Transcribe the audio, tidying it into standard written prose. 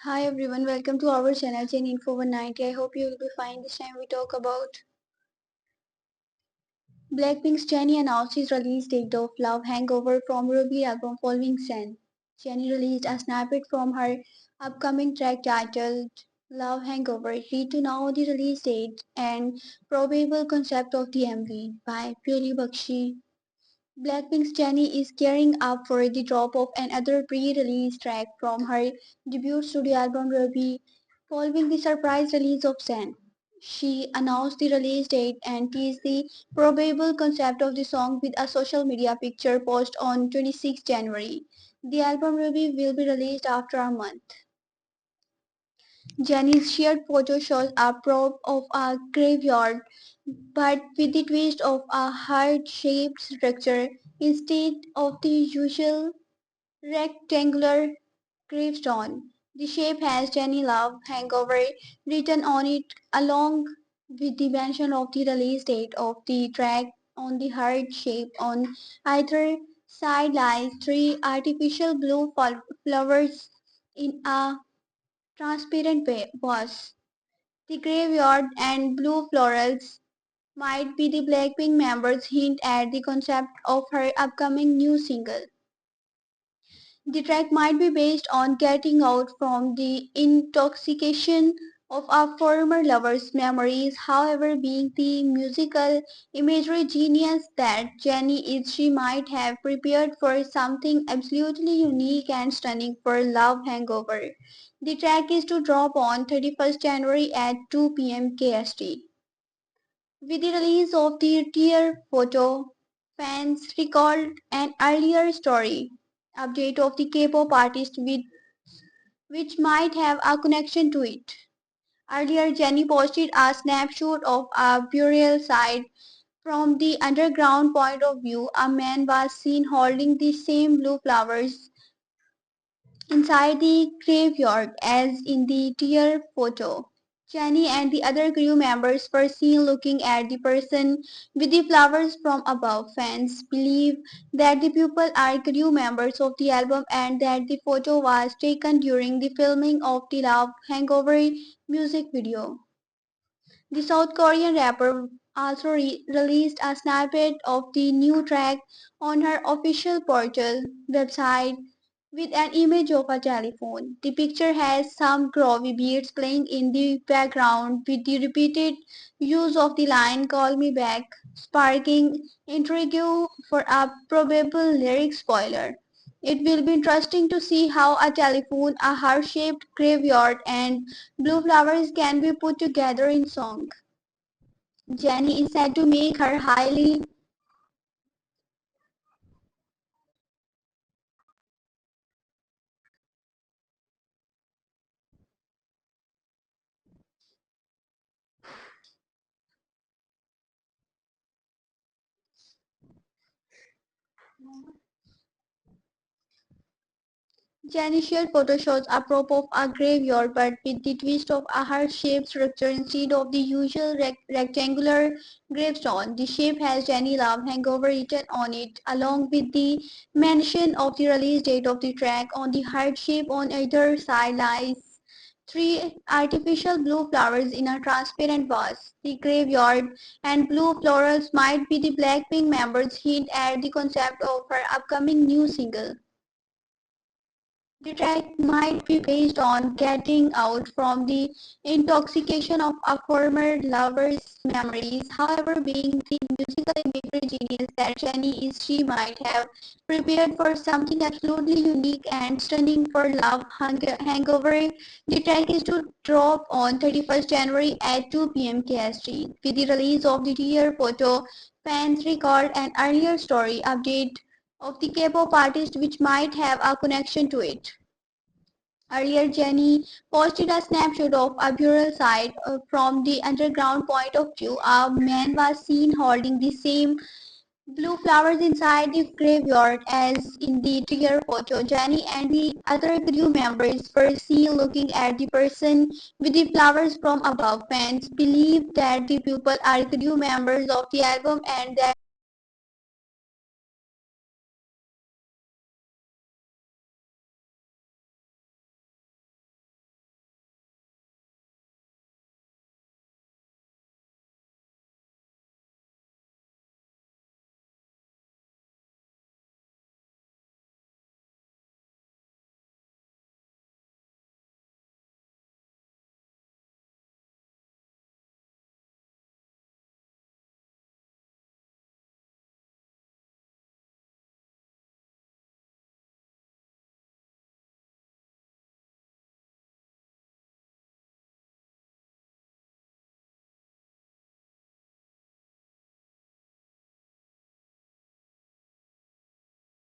Hi everyone, welcome to our channel Jenny Info 190. I hope you will be fine. This time we talk about Blackpink's Jennie announced his release date of Love Hangover from Ruby album following Sen. Jennie released a snippet from her upcoming track titled Love Hangover. Read to know the release date and probable concept of the MV by Puri Bakshi. Blackpink's Jennie is gearing up for the drop of another pre-release track from her debut studio album Ruby following the surprise release of Sen. She announced the release date and teased the probable concept of the song with a social media picture post on 26 January. The album Ruby will be released after a month. Jennie's shared photo shows a prop of a graveyard but with the twist of a heart-shaped structure instead of the usual rectangular gravestone. The shape has Jenny Love Hangover written on it along with the mention of the release date of the track on the heart shape. On either side lies three artificial blue flowers in a transparent vase. The graveyard and blue florals might be the Blackpink members' hint at the concept of her upcoming new single. The track might be based on getting out from the intoxication of a former lover's memories, however, being the musical imagery genius that Jennie is, she might have prepared for something absolutely unique and stunning for Love Hangover. The track is to drop on 31st January at 2 p.m. KST. With the release of the tear photo, fans recalled an earlier story update of the K-pop artist which might have a connection to it. Earlier, Jennie posted a snapshot of a burial site. From the underground point of view, a man was seen holding the same blue flowers inside the graveyard as in the tear photo. Jenny and the other crew members were seen looking at the person with the flowers from above. Fans believe that the people are crew members of the album and that the photo was taken during the filming of the Love Hangover music video. The South Korean rapper also released a snippet of the new track on her official portal website with an image of a telephone. The picture has some groovy beats playing in the background with the repeated use of the line "Call me back," sparking intrigue for a probable lyric spoiler. It will be interesting to see how a telephone, a heart-shaped graveyard, and blue flowers can be put together in song. Jennie is said to make her highly Jennie shared photo shows a prop of a graveyard but with the twist of a heart-shaped structure instead of the usual rectangular gravestone. The shape has Jennie Love Hangover written on it along with the mention of the release date of the track. On the heart shape on either side lies three artificial blue flowers in a transparent vase. The graveyard and blue florals might be the Blackpink members' hint at the concept of her upcoming new single. The track might be based on getting out from the intoxication of a former lover's memories. However, being the musical imagery genius that Jennie is, she might have prepared for something absolutely unique and stunning for Love Hangover. The track is to drop on 31st January at 2 p.m. KST. With the release of the tear photo, fans recalled an earlier story update of the K-pop artist which might have a connection to it. Earlier, Jenny posted a snapshot of a burial site from the underground point of view. A man was seen holding the same blue flowers inside the graveyard as in the tear photo. Jenny and the other crew members were seen looking at the person with the flowers from above. Fans believe that the people are crew members of the album and that